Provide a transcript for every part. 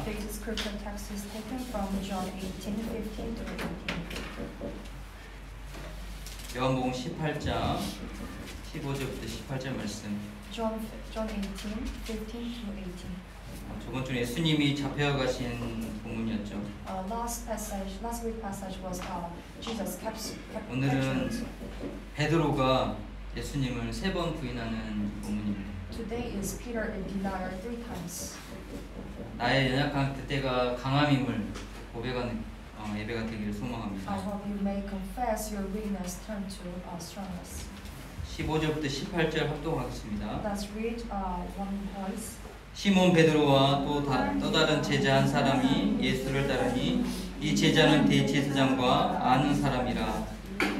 Today's scripture text is taken from John 18:15 to 18. 요한복음 18장 15절부터 18절 말씀. John 18:15 to 18. 저번 주에 예수님이 잡혀가신 본문이었죠. Last week passage was Jesus kept 오늘은 베드로가 예수님을 3번 부인하는 본문입니다. Today is Peter in denial 3 times. 나의 연약한 그때가 강함임을 고백하는 예배가 되기를 소망합니다. I hope you may confess your weakness turn to strongness. 15절부터 18절 합독하겠습니다. Let's read one voice. 시몬 베드로와 또 다른 제자 한 사람이 예수를 따르니 이 제자는 대제사장과 아는 사람이라.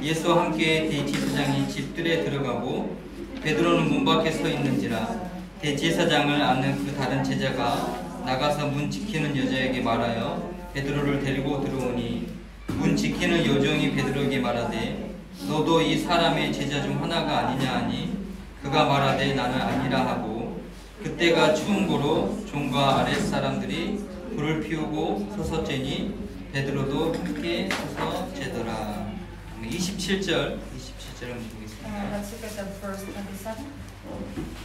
예수와 함께 대제사장이 집들에 들어가고 베드로는 문 밖에 서 있는지라. 대제사장을 아는 그 다른 제자가 나가서 문 지키는 여자에게 말하여 베드로를 데리고 들어오니 문 지키는 여종이 베드로에게 말하되 너도 이 사람의 제자 중 하나가 아니냐 하니 그가 말하되 나는 아니라 하고 그때가 추운 고로 종과 아랫 사람들이 불을 피우고 서서 쬐니 베드로도 함께 서서 쬐더라. 27절 한번 보겠습니다. Let's look at the verse 27.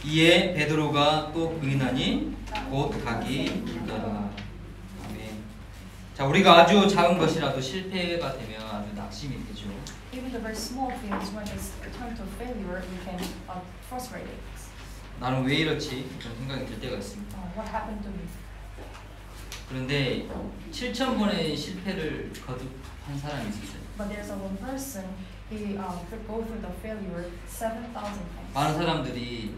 이에 베드로가 또 부인하니 곧 각이 울더라. 아멘. 자, 우리가 아주 작은 것이라도 실패가 되면 아주 낙심이 되죠. Even the very small things, when it's turned to failure, we can frustrate it. 나는 왜 이렇지? 그런 생각이 들 때가 있습니다. What happened to me? 그런데 7,000번의 실패를 거듭한 사람이 있었어요. But there's a one person, he could go through the failure 7,000 times. 많은 사람들이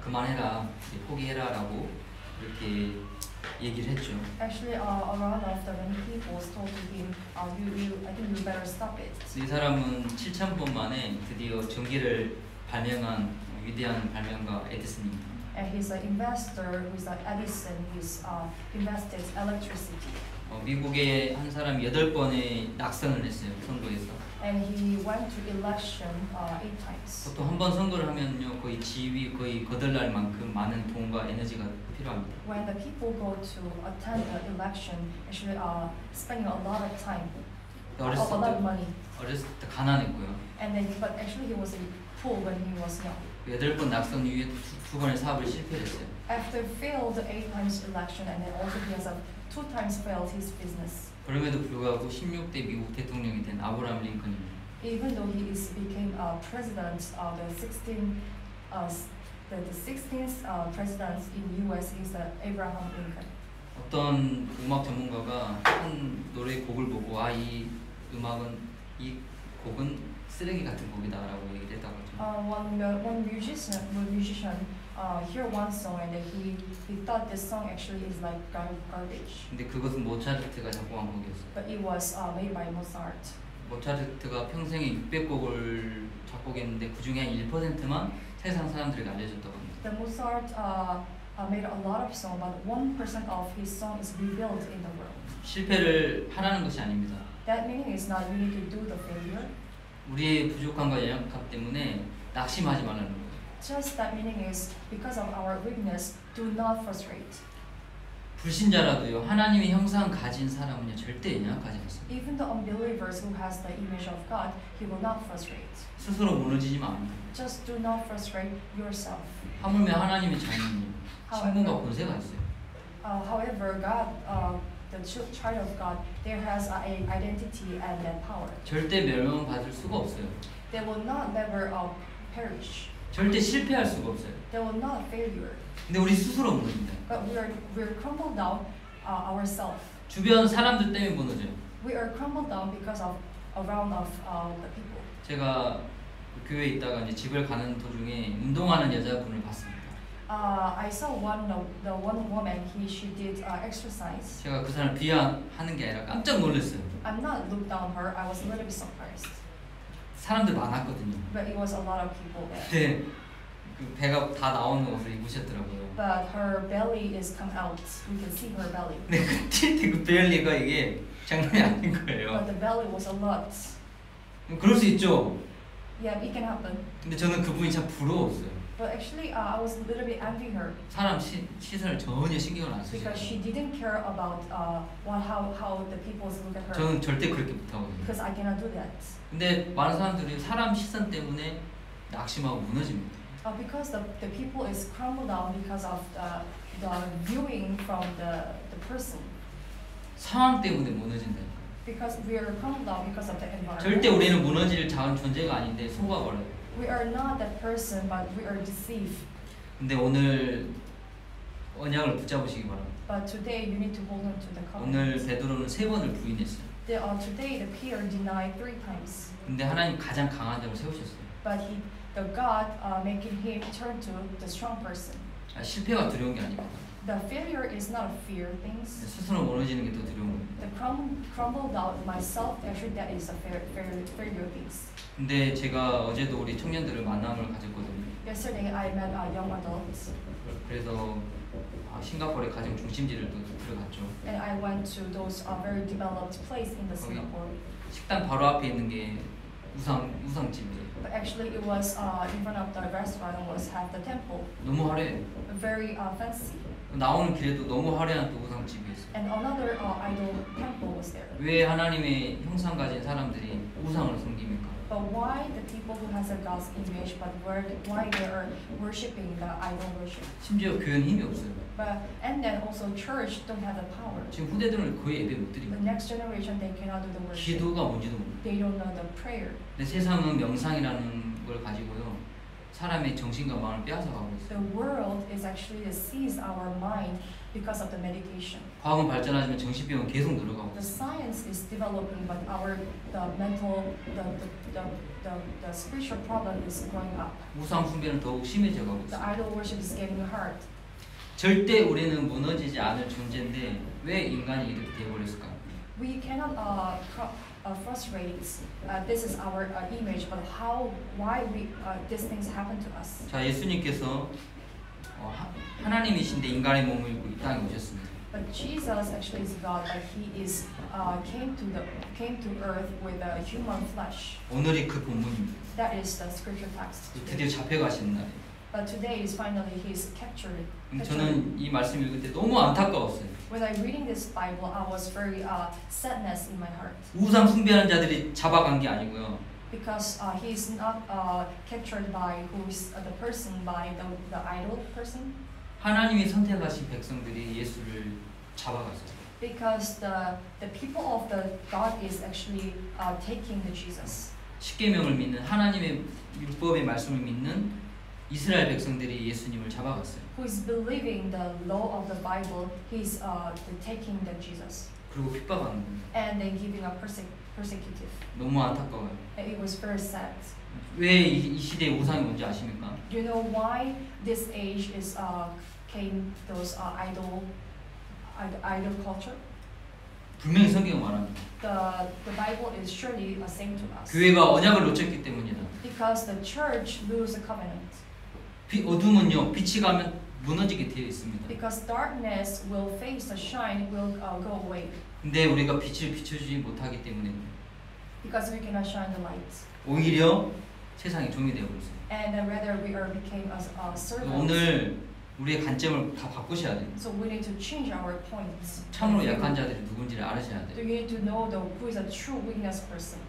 그만해라, 포기해라라고 이렇게 얘기를 했죠. Actually, around after many people told to him, I think you better stop it. 이 사람은 7,000번 만에 드디어 전기를 발명한 위대한 발명가 에디슨입니다. And he's an investor who's like Edison. He's invested electricity. 미국의 한 사람이 8번의 낙선을 했어요. 선거에서. And he went to election 8 times. 보통 한 번 선거를 하면요, 거의 지위 거의 거덜날 만큼 많은 돈과 에너지가 필요합니다. When the people go to attend the election, actually spending a lot of time, a lot of money. 어렸을 때 가난했고요. And then, but actually he was poor when he was young. 8번 낙선 이후에 두 번의 사업을 실패했어요. After failed 8 times election, and then also he has 2 times failed his business. 그럼에도 불구하고 16대 미국 대통령이 된 아브라함 링컨입니다. Even though he became president, the 16th president in U.S. is Abraham Lincoln. 어떤 음악 전문가가 한 노래 곡을 보고 이 곡은 쓰레기 같은 곡이다라고 얘기를 했다고 하죠. One musician hear one song and he thought this song actually is like garbage. 근데 그것은 모차르트가 작곡한 곡이었어요. But it was made by Mozart. 모차르트가 평생에 600곡을 작곡했는데 그 중에 한 1%만 세상 사람들에게 알려졌다고 합니다. The Mozart made a lot of songs, but 1% of his song is revealed in the world. 실패를 하라는 것이 아닙니다. That meaning is not you need to do the failure. 우리의 부족함과 연약함 때문에 낙심하지 말라는 거예요. Just that meaning is because of our weakness, do not frustrate. 불신자라도요, 하나님의 형상 가진 사람은요 절대 연약하지 않습니다. Even the unbelievers who has the image of God, he will not frustrate. 스스로 무너지지 마십니다. Just do not frustrate yourself. 하물며 하나님의 자녀님, 신분과 권세가 있어요. However, God, the child of God, there has a identity and a power. 절대 멸망받을 수가 없어요. They will not never perish. 절대 실패할 수가 없어요. They will not failure. 근데 우리 스스로 무너집니다. But we're crumbled down ourselves. 주변 사람들 때문에 무너져요. We are crumbled down because of around of the people. 제가 교회에 있다가 이제 집을 가는 도중에 운동하는 여자분을 봤습니다. I saw the one woman. She did exercise. 제가 그 사람을 비하하는 게 아니라 깜짝 놀랐어요. I'm not looked down her. I was a little bit surprised. 사람들 많았거든요. But it was a lot of people there. 네, 그 배가 다 나오는 옷을 입으셨더라고요. But her belly is come out. We can see her belly. 네, 그 벨리가 이게 장난이 아닌 거예요. But the belly was a lot. 그럴 수 있죠. Yeah, it can happen. 근데 저는 그분이 참 부러웠어요. But actually, I was a little bit envy her 사람 시선을 전혀 신경을 안 쓰시죠. because she didn't care about how the people look at her. 저는 절대 그렇게 못하거든요. Because I cannot do that. 근데 많은 사람들이 사람 시선 때문에 낙심하고 무너집니다. Because the people is crumbled down because of the viewing from the person. 상황 때문에 무너진다. Because we are crumbled down because of the environment. 절대 우리는 무너질 작은 존재가 아닌데 속아버려요. We are not that person, but we are deceived. 근데 오늘 언약을 붙잡으시기 바랍니다. But today you need to hold on to the covenant. 오늘 베드로는 3번을 부인했어요. Today the Peter denied 3 times. 근데 하나님 가장 강한 자를 세우셨어요. But the God making him turn to the strong person. 실패가 두려운 게 아닙니다. The failure is not a fear things. 스스로 무너지는 게 더 두려운 겁니다. The crumbled out myself, actually that is a failure things. 근데 제가 어제도 우리 청년들을 만남을 가졌거든요. Yesterday I met young adults. 그래서 싱가포르의 가정 중심지를 또 들어갔죠. And I went to those very developed place in the Singapore. 식당 바로 앞에 있는 게 우상집이에요. But actually it was in front of the restaurant was have the temple. 너무 화려해요. Very fancy. 나오는 길에도 너무 화려한 또 우상집이 있어요. And another idol temple was there. 왜 하나님의 형상 가진 사람들이 우상을 섬깁니까? But why the people who has a God's image, but why they are worshiping the idol worship? 심지어 교회는 힘이 없어요. And then also church don't have the power. 지금 후대들은 거의 예배 못 드립니다. The next generation they cannot do the worship. 기도가 뭔지도 모릅니다. They don't know the prayer. 근데 세상은 명상이라는 걸 가지고요, 사람의 정신과 마음을 빼앗아가고 있어요. The world is actually seize our mind because of the meditation. 과학은 발전하지만 정신병은 계속 늘어가고 The 있어요. science is developing, but the mental, the spiritual problem is going up. 우상 숭배는 더욱 심해져가고 The 있어요. idol worship is getting hard. 절대 우리는 무너지지 않을 존재인데 왜 인간이 이렇게 되어버렸을까? We cannot frustrate. This is our image, but why these things happen to us? 자, 예수님께서 하나님이신데 인간의 몸을 입고 이 땅에 오셨습니다. But Jesus actually is God, but He is came to earth with a human flesh. 오늘이 그 본문입니다. That is the scripture text. 드디어 잡혀가시는 날이에요. But today is finally He is captured. 저는 이 말씀 읽을 때 너무 안타까웠어요. When I reading this Bible, I was very sadness in my heart. 우상 숭배하는 자들이 잡아간 게 아니고요. Because he is not captured by who is the person, by the idol person. 하나님이 선택하신 백성들이 예수를 잡아갔어요. Because the people of the God is actually taking the Jesus. 십계명을 믿는 하나님의 율법의 말씀을 믿는 이스라엘 백성들이 예수님을 잡아갔어요. Who is believing the law of the Bible, he's taking the Jesus. 그리고 핍박하는 겁니다. And then giving a persecutive. 너무 안타까워요. And it was very sad. 왜 이 시대에 우상이 뭔지 아십니까? Do you know why this age is came those idol culture? 분명히 성경은 말합니다. The Bible is surely saying to us. 교회가 언약을 놓쳤기 때문이다. Because the church lose the covenant. 어둠은요, 빛이 가면 무너지게 되어 있습니다. Because darkness will face the shine, will go away. 근데 우리가 빛을 비춰주지 못하기 때문에 Because we cannot shine the light. 오히려 세상의 종이 되어 버렸어요. And rather we became as servants. 오늘 우리의 관점을 다 바꾸셔야 돼요. So we need to change our points. 참으로 약한 자들이 누군지를 알으셔야 So 돼요. you need to know who is a true weakness person.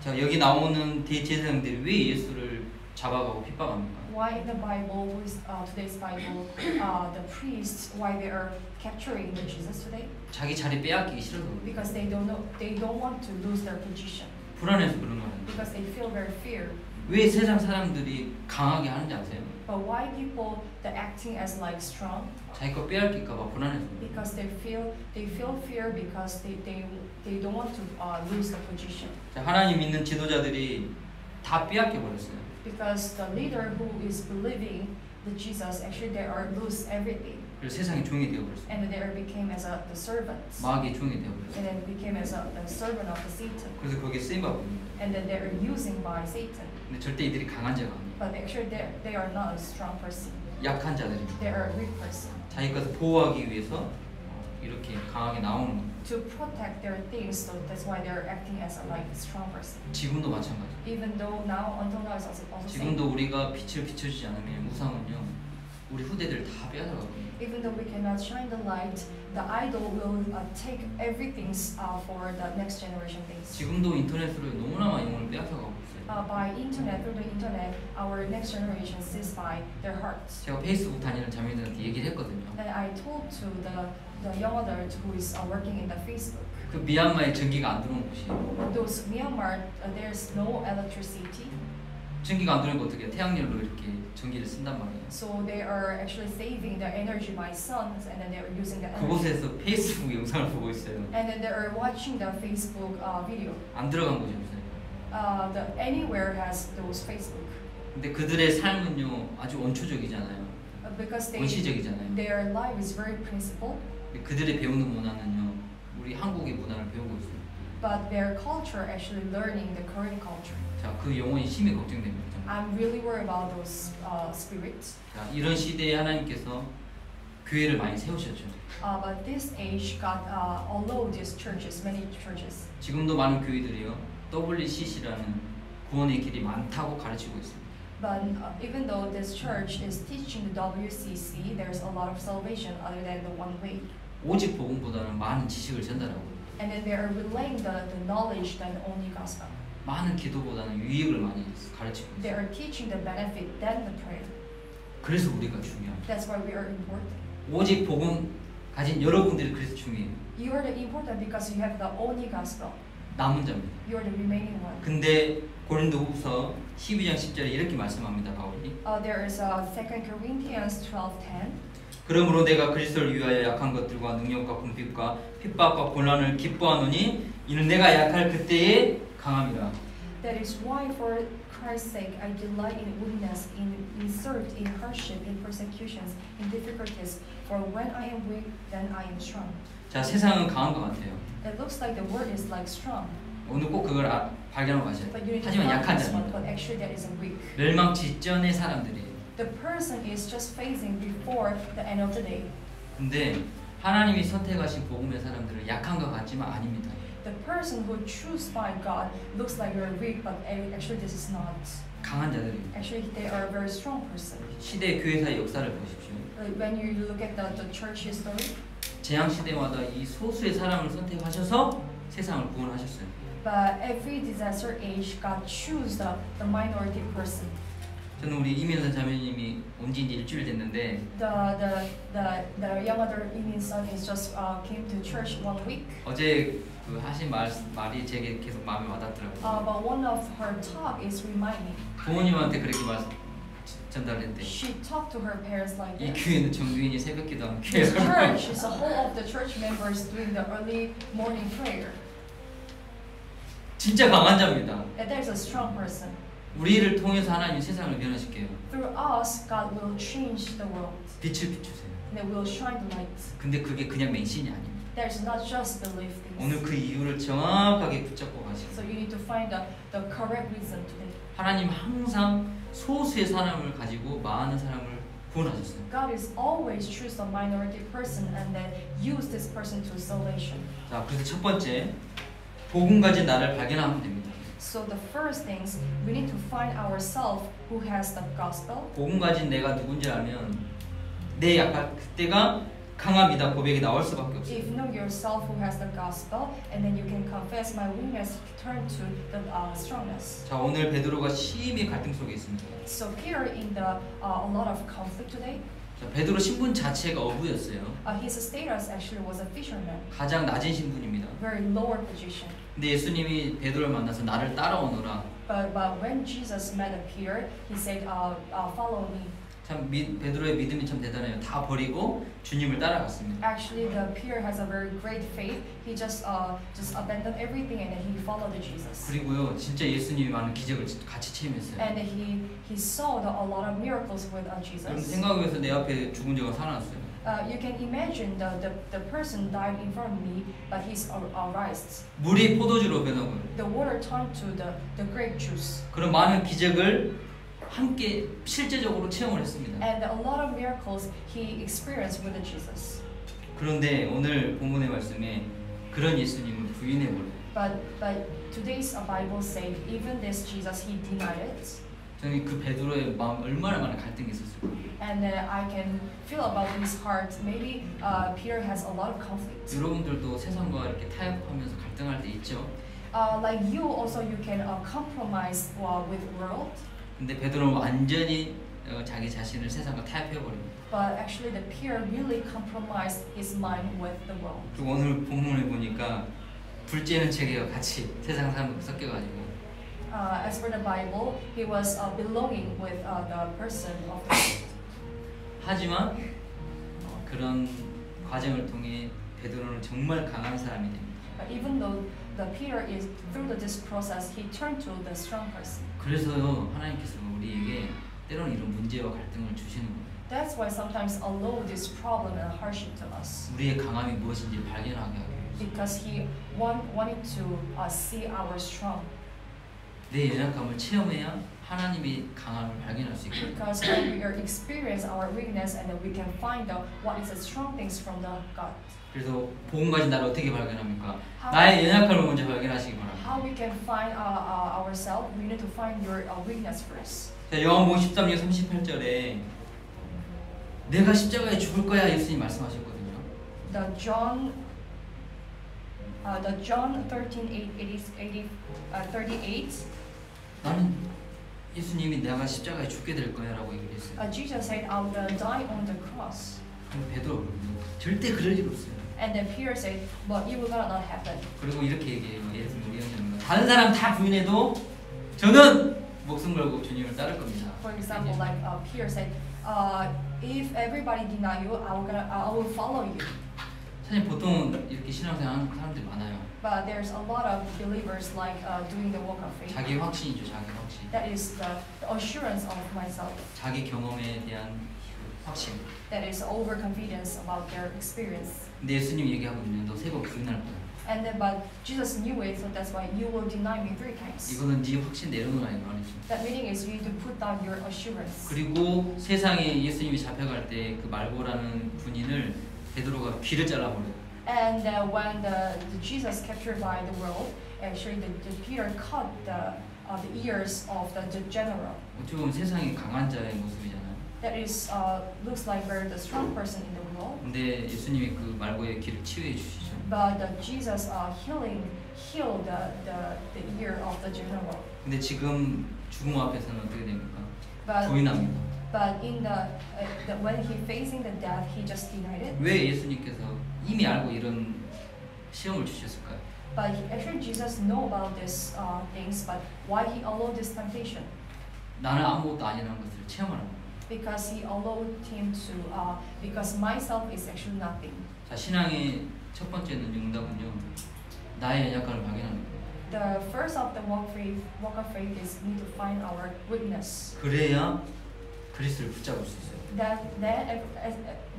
자, 여기 나오는 대제사장들이 왜 예수를 잡아가고 핍박합니까? Why in the Bible, who is today's Bible, the priests, why they are capturing the Jesus today? 자기 자리 빼앗기기 싫어서 그래요. Because they don't want to lose their position. 불안해서 그런 거예요. Because they feel very fear. 왜 세상 사람들이 강하게 하는지 아세요? But why people they're acting as like strong? 자기 거 빼앗길까 봐 불안해서. Because they feel fear because they don't want to lose the position. 자, 하나님 믿는 지도자들이 다 빼앗겨 버렸어요. Because the leader who is believing the Jesus actually they are lose everything. 그래서 세상의 종이 되어 버렸어요. And they became as the servants. 마귀의 종이 되어 버렸어요. And then became as the servant of the Satan. 그래서 거기에 쓰임 받고 있는 거예요. And then they are using by Satan. 근데 절대 이들이 강한 자가 아니에요. But actually they are not a strong person. 약한 자들입니다. They are a weak person. 자기 것을 보호하기 위해서 이렇게 강하게 나오는 겁니다. to protect their things, so that's why they're acting as a like strong person. 지금도 마찬가지. Even though now, until now, it's also same. 지금도 우리가 빛을 비춰주지 않으면 우상은요, 우리 후대들 다 빼앗아가거든요. Even though we cannot shine the light, the idol will take everything for the next generation things. 지금도 인터넷으로 너무나 많이 영혼을 빼앗아가고 있어요. By internet, through the internet, our next generation sees by their hearts. 제가 페이스북 다니는 자매들한테 얘기를 했거든요. And I told to the young adult who is working in the Facebook. 그 미얀마에 전기가 안 들어오는 곳이에요. Those Myanmar, there's no electricity. 전기가 안 들어오니까 어떻게 해요? 태양열로 이렇게 전기를 쓴단 말이에요. So they are actually saving their energy by suns, and then they are using the energy. 그곳에서 페이스북 영상을 보고 있어요. And then they are watching the Facebook video. 안 들어간 거죠, 요새. Anywhere has those Facebook. 근데 그들의 삶은요 아주 원초적이잖아요. Because 원시적이잖아요. their life is very principled. 그들의 배우는 문화는요 우리 한국의 문화를 배우고 있어요. But their culture actually learning the Korean culture. 자, 그 영혼이 심히 걱정됩니다. I'm really worried about those spirits. 자, 이런 시대에 하나님께서 교회를 많이 세우셨죠. But this age got although these churches, many churches. 지금도 많은 교회들이요 WCC라는 구원의 길이 많다고 가르치고 있습니다. But even though this church is teaching the WCC, there's a lot of salvation other than the one way. 오직 복음보다는 많은 지식을 전달하고 And then they are relaying the knowledge than only gospel. 많은 기도보다는 유익을 많이 가르치고 They 있어요. are teaching the benefit than the prayer. 그래서 우리가 중요합니다. That's why we are important. 오직 복음 가진 여러분들이 그래서 중요해요. You are the important because you have the only gospel. 남은 자입니다. You are the remaining one. 근데 고린도후서 12장 10절에 이렇게 말씀합니다. 바울이 There is 2 Corinthians 12:10. 그러므로 내가 그리스도를 위하여 약한 것들과 능력과 궁핍과 핍박과 고난을 기뻐하노니 이는 내가 약할 그때에 강함이라. That is why for Christ's sake I delight in weakness, in insult, in hardship, in persecutions, in difficulties. For when I am weak, then I am strong. 자, 세상은 강한 것 같아요. It looks like the word is like strong. 오늘 꼭 그걸 발견하고 가셔야 But 돼요. you need to 하지만 find 약한 this one. 자입니다. But actually that is a weak. 멸망 직전의 사람들이에요. The person is just facing before the end of the day. 근데 하나님이 선택하신 복음의 사람들은 약한 것 같지만 아닙니다. The person who choose by God looks like you're weak, but actually this is not. 강한 자들입니다. Actually, they are a very strong person. 시대 교회사의 역사를 보십시오. When you look at the church history, 재앙 시대마다 이 소수의 사람을 선택하셔서 세상을 구원하셨어요. but every disaster age, God choose the minority person. 저는 우리 이민선 자매님이 온 지 이제 일주일 됐는데 The younger Imin son is just came to church 1 week. 어제 그 하신 말이 제게 계속 마음에 와닿더라고요. But one of her talk is reminding. 부모님한테 그렇게 전달했대. She talked to her parents like 이 this. 교회는 정규인이 새벽기도하는 This 교회라고. church is a whole of the church members doing the early morning prayer. 진짜 강한 자입니다. And there's a strong person. 우리를 통해서 하나님 세상을 변화시켜요. Through us, God will change the world. 빛을 비추세요. And they will shine the light. 근데 그게 그냥 맹신이 아닙니다. There's not just belief things. 오늘 그 이유를 정확하게 붙잡고 가시고 So you need to find the correct reason today. 하나님 항상 소수의 사람을 가지고 많은 사람을 구원하셨어요. God is always choose a minority person and then use this person to salvation. 자, 그래서 첫 번째 복음 가진 나를 발견하면 됩니다. So the first things we need to find ourselves who has the gospel. 복음 가진 내가 누군지 알면 내 약할 그때가 강함이다 고백이 나올 수밖에 없어요. If you know yourself who has the gospel, and then you can confess my weakness, turn to the strongness. 자, 오늘 베드로가 심히 갈등 속에 있습니다. So Peter in the a lot of conflict today. 자, 베드로 신분 자체가 어부였어요. His status actually was a fisherman, 가장 낮은 신분입니다. very lower position. 근데 예수님이 베드로를 만나서 나를 따라오너라. But when Jesus met Peter, he said, "Follow me." 참 베드로의 믿음이 참 대단해요. 다 버리고 주님을 따라갔습니다. Actually, the Peter has a very great faith. He just abandoned everything and then he followed Jesus. 그리고요, 진짜 예수님이 많은 기적을 같이 체험했어요. And he saw a lot of miracles with 그럼 Jesus. 생각해서 내 앞에 죽은 자가 살아났어요. You can imagine the person died in front of me, but he's raised. 물이 포도주로 변하고요. The water turned to the grape juice. 그런 많은 기적을 함께 실제적으로 체험을 했습니다. And a lot of miracles he experienced with Jesus. 그런데 오늘 본문의 말씀에 그런 예수님을 부인해 버려요. But today's Bible said even this Jesus he denied it. 저는 그 베드로의 마음 얼마나 많은 갈등이 있었을까. And I can feel about his heart. Maybe Peter has a lot of conflict. 여러분들도 세상과 이렇게 타협하면서 갈등할 때 있죠. Like you also you can compromise with world. 근데 베드로는 완전히 자기 자신을 세상과 타협해 버립니다. But actually the Peter really compromised his mind with the world. 그리고 오늘 본문을 보니까 둘째는 제게요 같이 세상 사람과 섞여가지고. As for the Bible, he was belonging with the person of the world. 하지만 그런 과정을 통해 베드로는 정말 강한 사람이 됩니다. But even though the Peter is through this process, he turned to the strong person. 그래서요 하나님께서 우리에게 때로는 이런 문제와 갈등을 주시는 거예요. That's why sometimes allow this problem and hardship to us. 우리의 강함이 무엇인지 발견하게 하기 위해서. Because he wanted to see our strong. 내 연약함을 체험해야 하나님의 강함을 발견할 수 있거든요. Because when we are experience our weakness and then we can find out what is the strong things from the God. 그래서 복음 가진 나를 어떻게 발견합니까? 나의 연약함을 먼저 발견하시기 바랍니다. How we can find ourselves? We need to find your weakness first. 자, 요한복음 13장 38절에 내가 십자가에 죽을 거야 예수님 말씀하셨거든요. The John 13:38. 나는 예수님이 내가 십자가에 죽게 될 거야라고 얘기를 했어요. Jesus said, "I will die on the cross." 근데 베드로 절대 그럴 일 없어요. And then Peter said, "But it will not happen." 그리고 이렇게 얘기해요. 예를 들면 우리 형제는 다른 사람 다 부인해도 저는 목숨 걸고 주님을 따를 겁니다. For example, like Peter said, "If everybody deny you, I will follow you." 사실 보통 이렇게 신앙생활 하는 사람들이 많아요. But there's a lot of believers like doing the walk of faith. 자기 확신이죠, 자기 확신. That is the assurance of myself. 자기 경험에 대한 확신. That is overconfidence about their experience. 근데 예수님 얘기하거든요. 너 세 번 부인할 거야. And then, but Jesus knew it, so that's why you will deny me 3 times. 이거는 네 확신 내려놓으라는 말이죠. That meaning is you need to put down your assurance. 그리고 세상에 예수님이 잡혀갈 때 그 말고라는 군인을 베드로가 귀를 잘라버려요. And when the Jesus captured by the world, actually the Peter cut the ears of the general. 어떻게 보면 세상의 강한 자의 모습이잖아요. That is looks like very the strong person in the world. 근데 예수님이 그 말고의 귀를 치유해 주시죠. But Jesus healed the ear of the general. 근데 지금 죽음 앞에서는 어떻게 됩니까? But 부인합니다. But in when he facing the death, he just denied it. 왜 예수님께서 이미 알고 이런 시험을 주셨을까요? But actually, Jesus know about these things. But why he allowed this temptation? 나는 아무것도 아니라는 것을 체험하라고. Because he allowed him to. Because myself is actually nothing. 자, 신앙의 첫 번째는 응답은요. 나의 연약함을 발견하는 거예요. The first of the walk of faith is need to find our weakness. 그래야 그리스도를 붙잡을 수 있어요.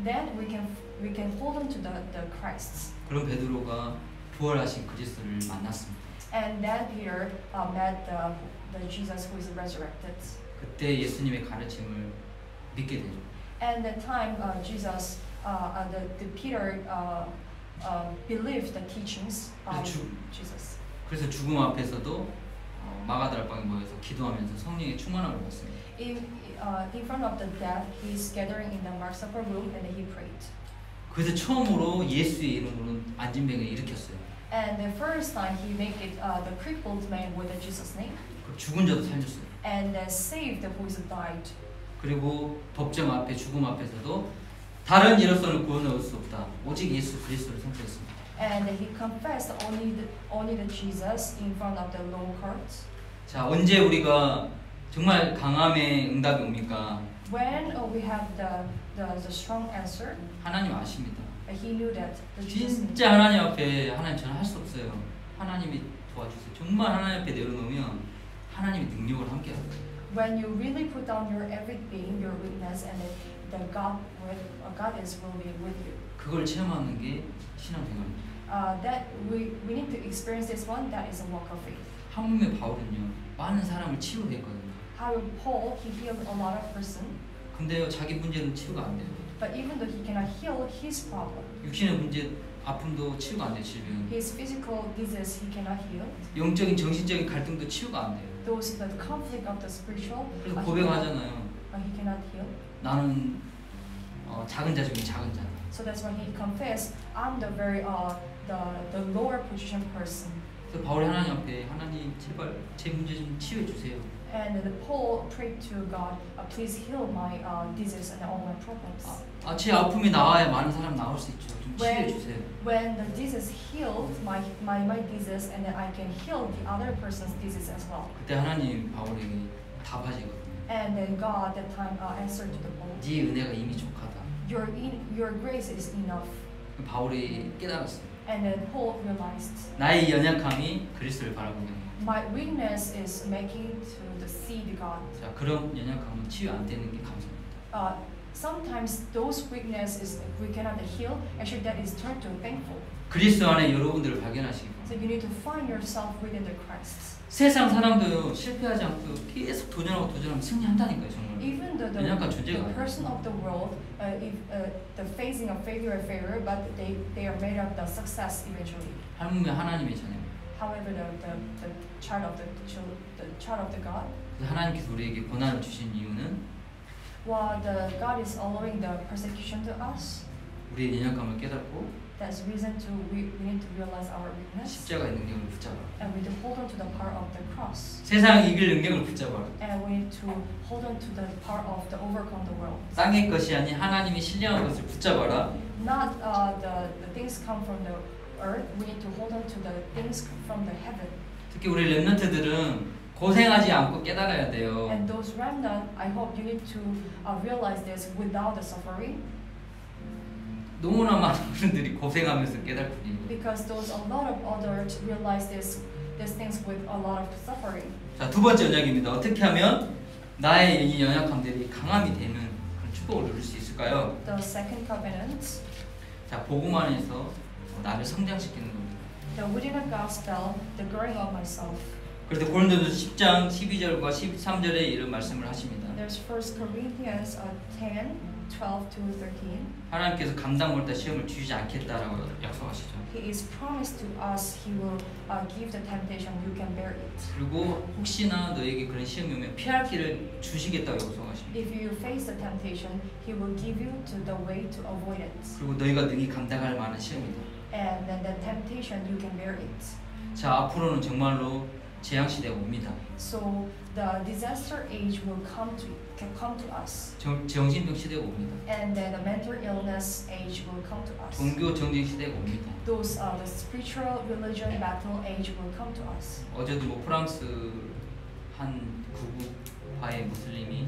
Then we can hold on to the Christ. 그런 베드로가 부활하신 그리스도를 만났습니다. And then Peter met the Jesus who is resurrected. 그때 예수님의 가르침을 믿게 되죠. And the time Jesus, the Peter believed the teachings of Jesus. 그래서 죽음 앞에서도 마가다락방에 모여서 기도하면서 성령의 충만함을 받습니다. In front of the death, he's gathering in the Mark Supper room and he prayed. 그래서 처음으로 예수의 이름으로 안진병을 일으켰어요. And the first time he make it the crippled man with Jesus' name. 그 죽은 자도 살렸어요. And saved the who is died. 그리고 법정 앞에 죽음 앞에서도 다른 이로서는 구원을 얻을 수 없다. 오직 예수 그리스도를 선포했습니다. And he confessed only the Jesus in front of the law court. 자, 언제 우리가 정말 강함의 응답이 옵니까? When we have the strong answer, 하나님 아십니다. he knew that the Jesus. 진짜 하나님 앞에 하나님 저는 할 수 없어요. 하나님이 도와주세요. 정말 하나님 앞에 내려놓으면 하나님의 능력을 함께합니다. When you really put down your everything, your weakness, and the God is will be with you. 그걸 체험하는 게 신앙생활입니다. That we need to experience this one. That is a walk of faith. 한국의 바울은요 많은 사람을 치유했거든요. How Paul he healed a lot of person. 근데요 자기 문제는 치유가 안 돼요. But even though he cannot heal his problem, 육신의 문제, 아픔도 치유가 안 돼요. 질병. His physical disease he cannot heal. 영적인, 정신적인 갈등도 치유가 안 돼요. Those the conflict of the spiritual 그래서 고백하잖아요. he cannot heal. 나는 작은 자 중에 작은 자. So that's why he confessed, I'm the very the lower position person. 그래서 바울이 하나님 앞에 하나님 제발 제 문제 좀 치유해 주세요. And Paul prayed to God, please heal my disease and all my problems. 제 아픔이 나와야 많은 사람 나올 수 있죠. 좀 치유해 주세요. When the disease healed my disease, and then I can heal the other person's disease as well. 그때 하나님 바울에게 답하시거든요. And then God that time answered to the Paul. 네 은혜가 이미 족하다. Your grace is enough. 바울이 깨달았어요. And then Paul realized. 나의 연약함이 그리스도를 바라보게 해요. My weakness is making to see the God. 자, 그런 연약함은 치유 안 되는 게 감사합니다. Sometimes those weaknesses we cannot heal. Actually, that is turned to thankful. 그리스도 안에 여러분들을 발견하시고. So you need to find yourself within the Christ. 세상 사람도요 실패하지 않고 계속 도전하면 승리한다니까요 정말. Even the person of the world, if the facing of failure, but they are made of the success eventually. 하물며 하나님의 자녀. However, the child of the God. 하나님께서 우리에게 고난을 주신 이유는 While the God is allowing the persecution to us, 우리의 연약함을 깨닫고 that's reason to we need to realize our weakness. 십자가의 능력을 붙잡아. And we need to hold on to the power of the cross. 세상을 이길 능력을 붙잡아. And we need to hold on to the power of the overcome the world. 땅의 것이 아닌 하나님이 신령한 것을 붙잡아라. Not the things come from the earth. We need to hold on to the things from the heaven. 특히 우리 렘넌트들은 고생하지 않고 깨달아야 돼요. And those remnant, I hope you need to realize this without the suffering. 너무나 많은 분들이 고생하면서 깨달을 뿐이에요. Because those a lot of others realize these things with a lot of suffering. 자, 두 번째 언약입니다. 어떻게 하면 나의 이 연약함들이 강함이 되는 그런 축복을 누릴 수 있을까요? The second covenant. 자, 복음 안에서 나를 성장시키는 겁니다. The within the gospel, the growing of myself. 그래서 고린도서 10장 12절과 13절에 이런 말씀을 하십니다. There's 1 Corinthians 10, 12 to 13. 하나님께서 감당 못할 시험을 주시지 않겠다라고 약속하시죠. He is promised to us. He will give the temptation. You can bear it. 그리고 혹시나 너에게 그런 시험이 오면 피할 길을 주시겠다고 약속하십니다. If you face the temptation, He will give you to the way to avoid it. 그리고 너희가 능히 감당할 만한 시험이다. And then the temptation, you can bear it. 자, 앞으로는 정말로 재앙 시대가 옵니다. So the disaster age will come to us. 정신병 시대가 옵니다. And then the mental illness age will come to us. 종교 정쟁 시대가 옵니다. Those the spiritual religion battle age will come to us. 어제도 뭐 프랑스 한 구구파의 무슬림이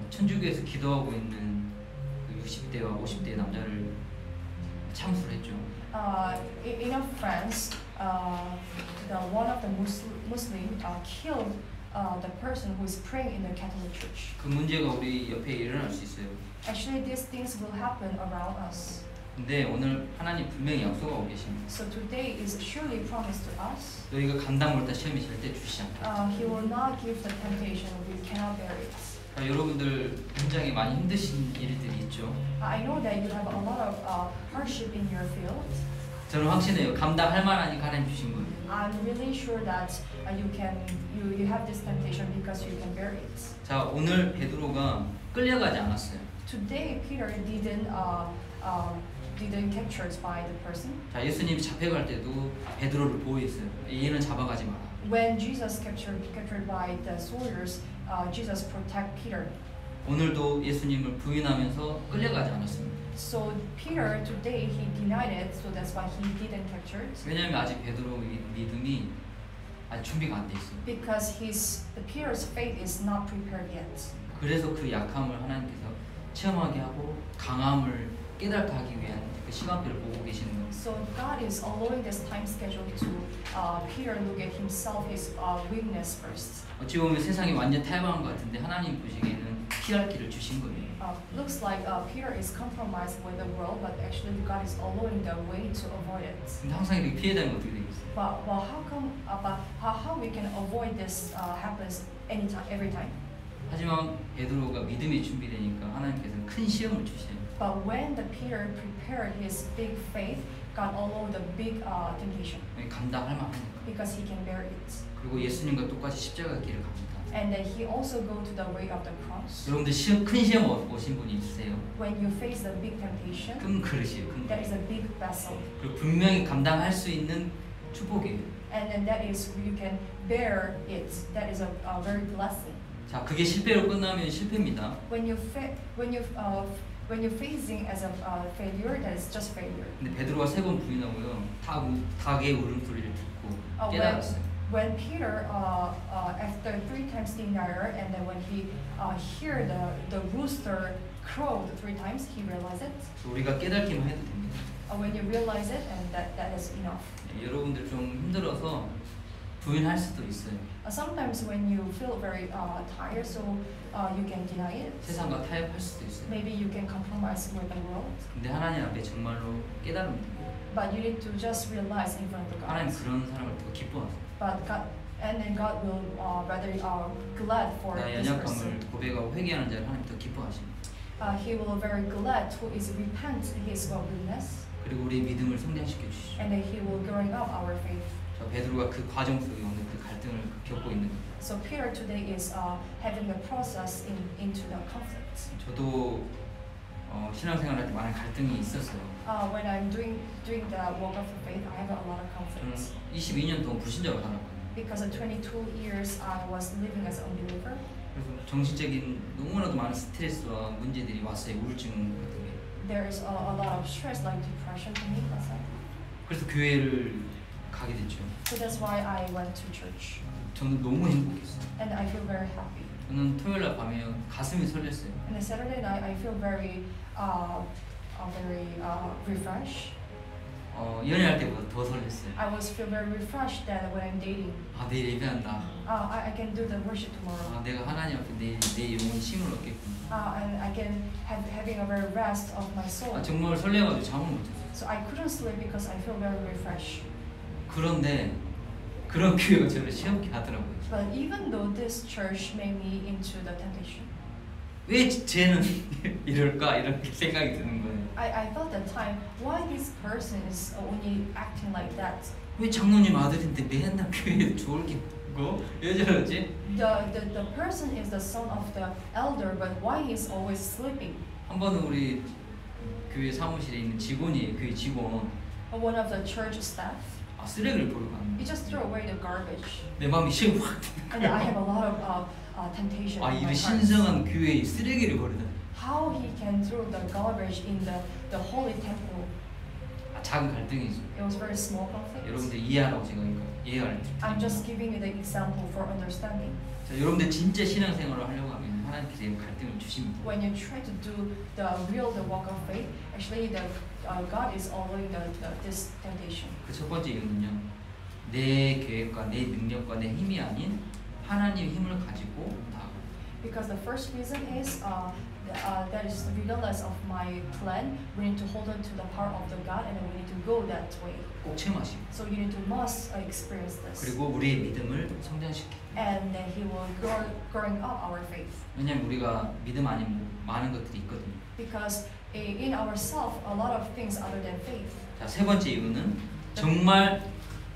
천주교에서 기도하고 있는 그 60대와 50대 남자를 참수를 했죠. In France, one of the Muslim killed the person who is praying in the Catholic Church. 그 문제가 우리 옆에 일어날 수 있어요. Actually, these things will happen around us. 근데 오늘 하나님 분명히 약속하고 계십니다. So today is surely promised to us. 너희가 감당 못할 시험이 절대 주시지 않다. He will not give the temptation we cannot bear it. 여러분들 굉장히 많이 힘드신 일들이 있죠. I know that you have a lot of hardship in your field. 저는 확신해요. 감당할 만하니까 하나님 주신 거예요. I'm really sure that you have this temptation because you can bear it. 자, 오늘 베드로가 끌려가지 않았어요. Today Peter didn't captured by the person. 자, 예수님이 잡혀갈 때도 베드로를 보호했어요. 얘는 잡아가지 마라. When Jesus captured by the soldiers, Jesus protect Peter. 오늘도 예수님을 부인하면서 끌려가지 않았습니다. So Peter today he denied it, so that's why he didn't capture it. 왜냐하면 아직 베드로의 믿음이 아직 준비가 안 돼 있어요. Because Peter's faith is not prepared yet. 그래서 그 약함을 하나님께서 체험하게 하고 강함을 깨닫게 하기 위한 그 시간표를 보고 계시는 거예요. So God is allowing this time schedule to Peter look at himself, his weakness first. 어찌 보면 세상이 완전 타협한 것 같은데 하나님 보시기에는 피할 길을 주신 거예요. Looks like Peter is compromised with the world, but actually God is allowing the way to avoid it. 근데 항상 이렇게 피해 다니면 어떻게 되겠어요? But how come? How we can avoid this happens anytime, every time? 하지만 베드로가 믿음이 준비되니까 하나님께서는 큰 시험을 주셔요. But when the Peter prepared his big faith, got all the big temptation 감당할 만하니까. because he can bear it. 그리고 예수님과 똑같이 십자가 길을 갑니다. And then he also go to the way of the cross. 여러분들 큰 시험 오신 분이 있으세요? When you face the big temptation, 큰 그릇이에요. 큰 that 그릇. is a big vessel. 그리고 분명히 감당할 수 있는 축복이에요. And then that is you can bear it. That is a very blessing. 자, 그게 실패로 끝나면 실패입니다. When you're facing as a failure, that is just failure. 근데 베드로가 3번 부인하고요. 닭의 울음소리를 듣고 깨달았어요. When Peter, after 3 times denial, and then when he heard the rooster crowed 3 times, he realized it. 우리가 깨닫기만 해도 됩니다. When you realize it, and that is enough. 여러분들 좀 힘들어서 부인할 수도 있어요. Sometimes when you feel very tired, so you can deny it. 세상과 타협할 수도 있어요. Maybe you can compromise with the world. 근데 하나님 앞에 정말로 깨달으면 됩니다. But you need to just realize in front of God. 하나님 그런 사람을 더 기뻐하세요. But God, and then God will rather glad for 나의 this 연약함을 person. 고백하고 회개하는 자를 하나님 더 기뻐하십니다. He will very glad who is repent his goodness, 그리고 우리의 믿음을 성장시켜 주시죠. and then He will growing up our faith. 자, 베드로가 그 과정 속에 오늘 그 갈등을 겪고 있는 거예요. So Peter today is having the process into the conflict. 저도 신앙생활할 때 많은 갈등이 있었어요. When I'm doing the walk of faith, I have a lot of 저는 conflicts. 22년 동안 불신자로 살았거든요. Because of 22 years I was living as an unbeliever. 그래서 정신적인 너무나도 많은 스트레스와 문제들이 왔어요. 우울증 같은 게. There is a lot of stress like depression to me. That's it. 그래서 교회를 가게 됐죠. So that's why I went to church, 저는 너무 행복했어요. and I feel very happy. 저는 토요일 날 밤에 가슴이 설렜어요. And the Saturday night I feel very refreshed. 연애할 때보다 더 설렜어요. I was feel very refreshed than when I'm dating. 아, 내일 예배한다. I can do the worship tomorrow. 아, 내가 하나님 앞에 내 영혼이 힘을 얻겠구나. And I can having a very rest of my soul. 아, 정말 설레가지고 잠을 못 잤어요. So I couldn't sleep because I feel very refreshed. 그런데 그런 교회가 저를 시험케 하더라고요. But even though this church made me into the temptation, 왜 쟤는 이럴까 이런 생각이 드는 거예요. I thought that time, why this person is only acting like that? 왜 장로님 아들인데 맨날 교회에 좋을 게 없고 왜 저러지? The person is the son of the elder, but why he's always sleeping? 한 번은 우리 교회 사무실에 있는 직원이에요. 교회 직원. One of the church staff, 쓰레기를 버리고 갔는데 he just threw away the garbage. 내 마음이 시험 확 And I have a lot of temptation. 아, in my 이런 heart. 신성한 교회에 쓰레기를 버리다. How he can throw the garbage in the holy temple? 작은 갈등이죠. It was very small conflict. 여러분들 이해하라고 제가 예를 I'm just 드립니다. giving you the example for understanding. 자, 여러분들 진짜 신앙생활을 하려고 하면 하나님께서 이런 갈등을 주십니다. When you try to do the walk of faith, actually God is allowing this temptation. 그 첫 번째 이유는요. 내 계획과 내 능력과 내 힘이 아닌 하나님의 힘을 가지고 다. Because the first reason is that is regardless of my plan, we need to hold on to the power of the God, and we need to go that way. 꼭 체험하시고. So you need to must experience this. 그리고 우리의 믿음을 성장시키고. And then He will growing up our faith. 왜냐하면 우리가 믿음 아닌 많은 것들이 있거든요. Because in ourselves, a lot of things other than faith. 자, 세 번째 이유는 정말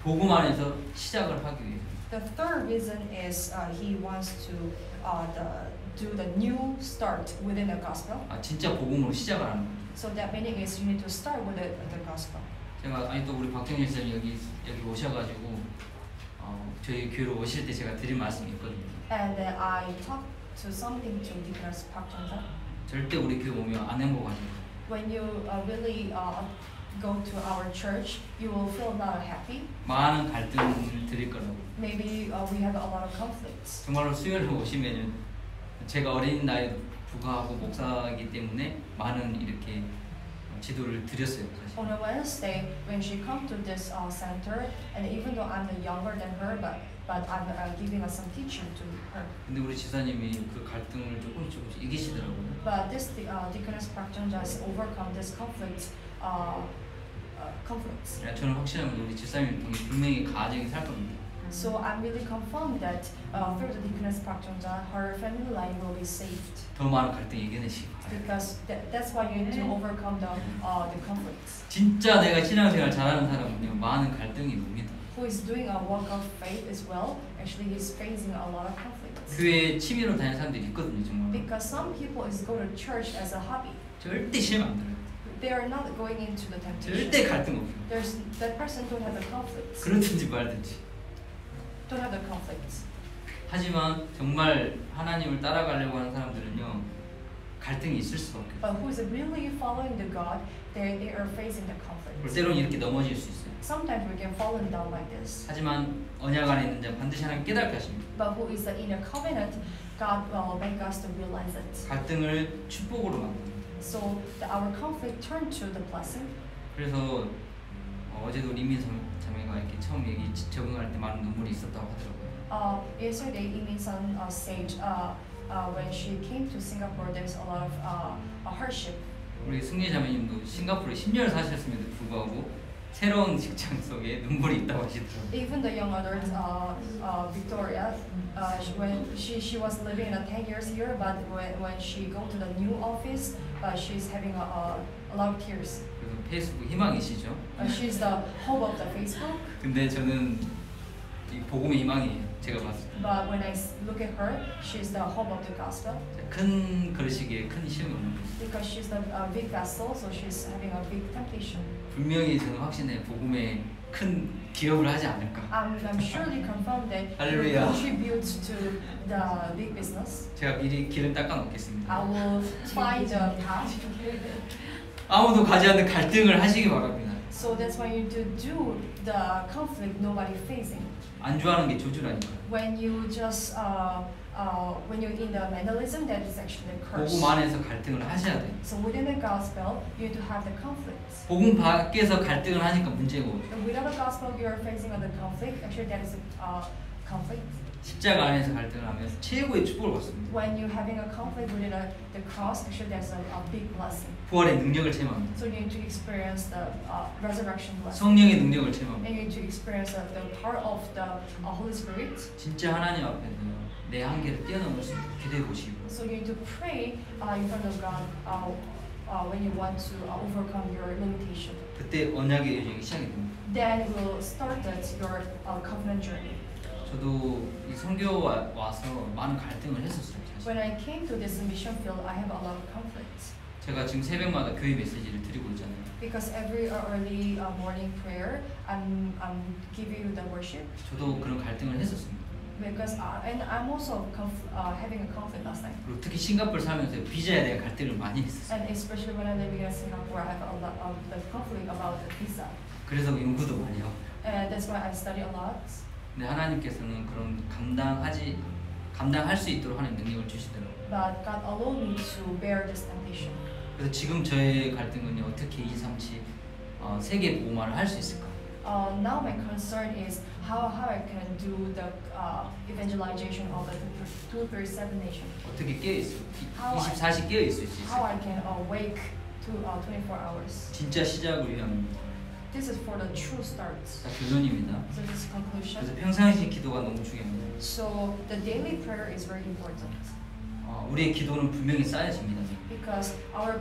복음 안에서 시작을 하기 위해서. The third reason is He wants to do the new start within the gospel. 아, 진짜 복음으로 시작을 하는 거예요. So that meaning is you need to start with the gospel. 제가 또 우리 박정일 선생님 여기 오셔가지고 저희 교회로 오실 때 제가 드린 말씀이 있거든요. And then I talked to something to Deaconess Park Jong-ja. 절대 우리 교회 오면 안 행복하죠. When you really go to our church, you will feel not happy. 많은 갈등을 드릴 거라고. Maybe we have a lot of conflicts. 정말로 수요일에 오시면은 제가 어린 나이에 부가하고 목사이기 때문에 많은 이렇게 지도를 드렸어요. 사실. On a Wednesday, when she come to this center, and even though I'm younger than her, but I'm giving us some teaching to her. 근데 우리 지사님이 그 갈등을 조금씩 이기시더라고요. But this Deaconess Park Jong-ja has overcome this conflicts. 저는 확실합니다. 우리 지사님 통해 분명히 가정이 살 겁니다. So I'm really confirmed that through the Deaconess Park Jongja, her family line will be saved. 더 많은 갈등 이겨내시기 바랍니다. Because that's why you need to overcome the conflicts. 진짜 내가 신앙생활 잘하는 사람은요 많은 갈등이 옵니다. Who is doing a work of faith as well, actually he's facing a lot of conflicts. 교회에 취미로 다니는 사람들이 있거든요 정말. Because some people is go to church as a hobby. 절대 시험 안 들어요. They are not going into the temptation. 절대 갈등 없어요. There's that person don't have the conflicts. 그렇든지 말든지. Don't have the conflicts. 하지만 정말 하나님을 따라가려고 하는 사람들은요 갈등이 있을 수밖에 없어요. But who is really following the God, they are facing the conflicts. 때로는 이렇게 넘어질 수 있어요. Sometimes we can fall down like this. 하지만 언약 안에 있는 자 반드시 하나님 깨닫게 하십니다. But who is in a covenant, God will make us to realize it. 갈등을 축복으로 만듭니다. So our conflict turn to the blessing. 그래서 어제도 리민 자매가 이렇게 처음 얘기 적응할 때 많은 눈물이 있었다고 하더라고요. Yesterday, Imin-san said when she came to Singapore, there's a lot of hardship. 우리 승리 자매님도 싱가포르에 10년을 사셨음에도 불구하고 새로운 직장 속에 눈물이 있다고 하시더라고요. Even the young adult Victoria, when she was living 10 years here, but when she go to the new office, she's having a lot of tears. 그래서 페이스북 희망이시죠? She's the hope of the Facebook. 근데 저는 이 복음의 희망이에요. 제가 봤을 때. But when I look at her, she's the hope of the gospel. 큰 그릇이기에 큰 시험이 없는 거죠. Because she's the big vessel, so she's having a big temptation. 분명히 저는 확신해 복음에 큰 기여를 하지 않을까. I'm surely confirmed that 할렐루야. you contribute to the big business. 제가 미리 길을 닦아 놓겠습니다. I will find the path. 아무도 가지 않는 갈등을 하시기 바랍니다. So that's why you do the conflict nobody facing. 안주하는 게 조주라니까. When you just when you're in the mentalism, that is actually a curse. 복음 안에서 갈등을 하셔야 돼요. So within the gospel, you need to have the conflicts. 복음 밖에서 갈등을 하니까 문제고. And without the gospel, you are facing the conflict. Actually, that is a conflict. 십자가 안에서 갈등을 하면 최고의 축복을 받습니다. When you're having a conflict within the cross, actually that's a big blessing. 부활의 능력을 체험합니다. So you need to experience the resurrection blessing. 성령의 능력을 체험합니다. And you need to experience the power of the Holy Spirit. 진짜 하나님 앞에서 내 한계를 뛰어넘을 수 있게 기도해 보시고. So you need to pray in front of God when you want to overcome your limitation. 그때 언약의 여정이 시작이 됩니다. Then will start your covenant journey. 저도 이 선교 와서 많은 갈등을 했었어요. 사실. When I came to this mission field, I have a lot of conflicts. 제가 지금 새벽마다 교회 메시지를 드리고 있잖아요. Because every early morning prayer, I'm giving you the worship. 저도 그런 갈등을 했었습니다. Because and I'm also having a conflict last night. 그리고 특히 싱가포르 살면서 비자에 대한 갈등을 많이 했었어요. And especially when I'm living in Singapore, I have a lot of the conflict about the visa. 그래서 연구도 많이 하고. And that's why I study a lot. 근데 하나님께서는 그런 감당할 수 있도록 하는 능력을 주시더라고요. But God allowed me to bear this temptation. 그래서 지금 저의 갈등은요 어떻게 237 세계 보고말을 할 수 있을까? Now my concern is how I can do the evangelization of the 237 nation. 어떻게 깨어 있어? 24시 깨어 있을 수 How 있을까? I can awake to 24 hours. 진짜 시작을 위한 This is for the true starts. 자, 결론입니다. So this is conclusion. 그래서 평상시 기도가 너무 중요합니다. So the daily prayer is very important. 우리의 기도는 분명히 쌓여집니다. Because our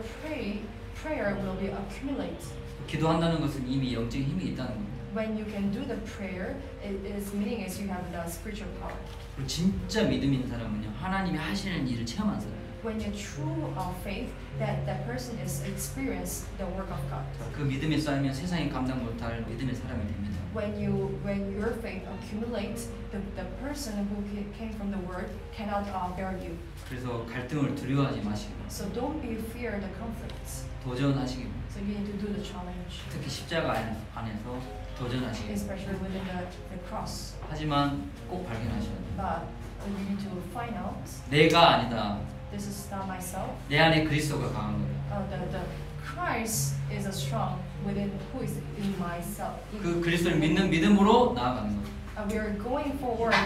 prayer will be accumulate. 기도한다는 것은 이미 영적인 힘이 있다는 겁니다. When you can do the prayer, it is meaning is you have the spiritual power. 그리고 진짜 믿음 있는 사람은요 하나님이 하시는 일을 체험한 사람. When you true faith, that person is experience the work of God. 그 믿음이 쌓이면 세상이 감당 못할 믿음의 사람이 됩니다. When your faith accumulates, the person who came from the word cannot bear you. 그래서 갈등을 두려워하지 마시고 So don't be fear the conflicts. 도전하시기 바랍니다. So you need to do the challenge, 특히 십자가 안에서 도전하시기 바랍니다. especially within the cross. 하지만 꼭 발견하셔야 돼요. But you need to find out. 내가 아니다. This is not myself. 내 안에 그리스도가 강한 거다. The Christ is a strong within who is in myself. 그 그리스도를 믿는 믿음으로 나아가는 거다. We are going forward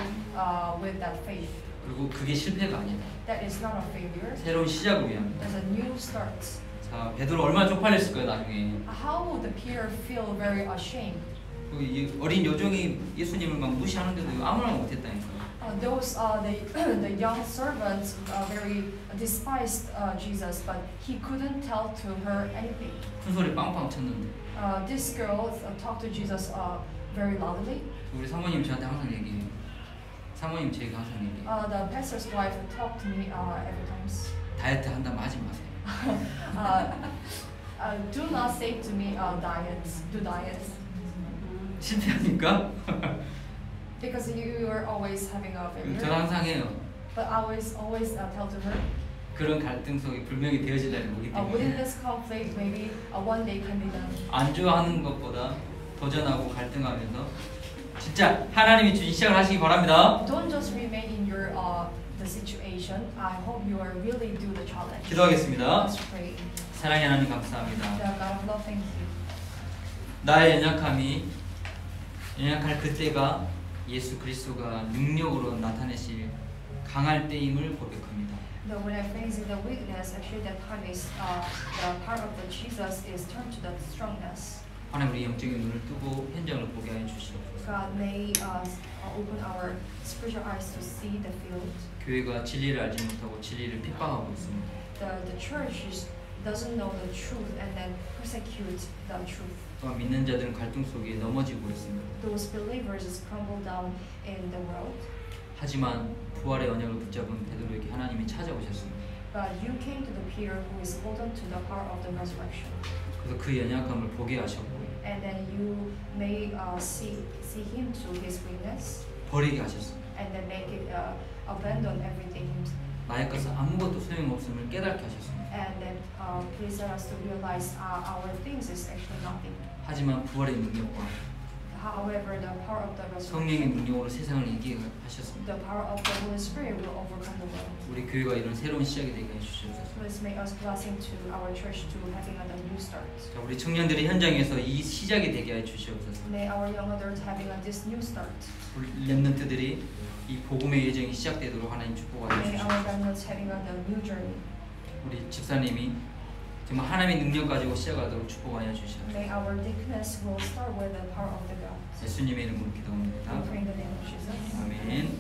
with that faith. 그리고 그게 실패가 아니다. That is not a failure. 새로운 시작을 위함이다. There's a new start. 자, 베드로 얼마나 쪽팔렸을 거예요 나중에. How would the Peter feel very ashamed? 이 어린 여종이 예수님을 막 무시하는데도 아무나 못했다니까. Those the young servants very despised Jesus, but he couldn't tell to her anything. 큰 소리 빵빵 쳤는데. This girl talked to Jesus very loudly. 우리 사모님 저한테 항상 얘기해요. 사모님 제가 항상 얘기해요. The pastor's wife talked to me every time. 다이어트 한다면 하지 마세요. Do not say to me do diets. 실패하니까? Because you are always having a failure. 저는 항상 해요. But I always tell to her. 그런 갈등 속에 분명히 되어질 날이 오기 Within 때문에 this conflict, maybe one day can be done. 안 좋아하는 것보다 도전하고 갈등하면서 진짜 하나님이 주신 시작을 하시기 바랍니다. Don't just remain in your the situation. I hope you are really do the challenge. 기도하겠습니다. Let's pray. 사랑의 하나님 감사합니다. The God of love, thank you. 나의 연약할 그때가 예수 그리스도가 능력으로 나타내실 강할 때임을 고백합니다. When I face the weakness, actually that time is the part of the Jesus is turned to the strongness. 하나님 우리 영적인 눈을 뜨고 현장을 보게 하여 주시옵소서. God may open our spiritual eyes to see the field. 교회가 진리를 알지 못하고 진리를 핍박하고 있습니다. The church doesn't know the truth and then persecute the truth. 또한 믿는 자들은 갈등 속에 넘어지고 있습니다. Those believers is crumble down in the world. 하지만 부활의 언약을 붙잡은 베드로에게 하나님이 찾아오셨습니다. But you came to the Peter who is holding to the power of the resurrection. 그래서 그 연약함을 보게 하셨고 And then you may see him to his weakness. 버리게 하셨습니다. And then make it abandon everything. 나의 것은 아무것도 소용없음을 깨닫게 하셨습니다. And then please let us to realize our things is actually nothing. 하지만 부활의 능력과 However, the power of the 성령의 resurrection, 능력으로 세상을 이기게 하셨습니다. the power of the Holy Spirit will overcome the world. 우리 교회가 이런 새로운 시작이 되게 해주시옵소서. Please make us blessing to our church to having a new start. 자, 우리 청년들이 현장에서 이 시작이 되게 해 주시옵소서. May our young adults having this new start. 우리 렘넌트들이 이 복음의 예정이 시작되도록 하나님 축복하여 May our 주시옵소서. remnants having a new journey. 우리 집사님이 정말 하나님의 능력 가지고 시작하도록 축복하여 주시옵소서. May our deaconess will start with the power of the God. 예수님의 이름으로 기도합니다. We pray in the name of Jesus. 아멘.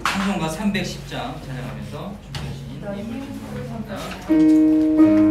찬송가 310장 찬양하면서 준비하신 The 예물 hymn 준비합니다. 310.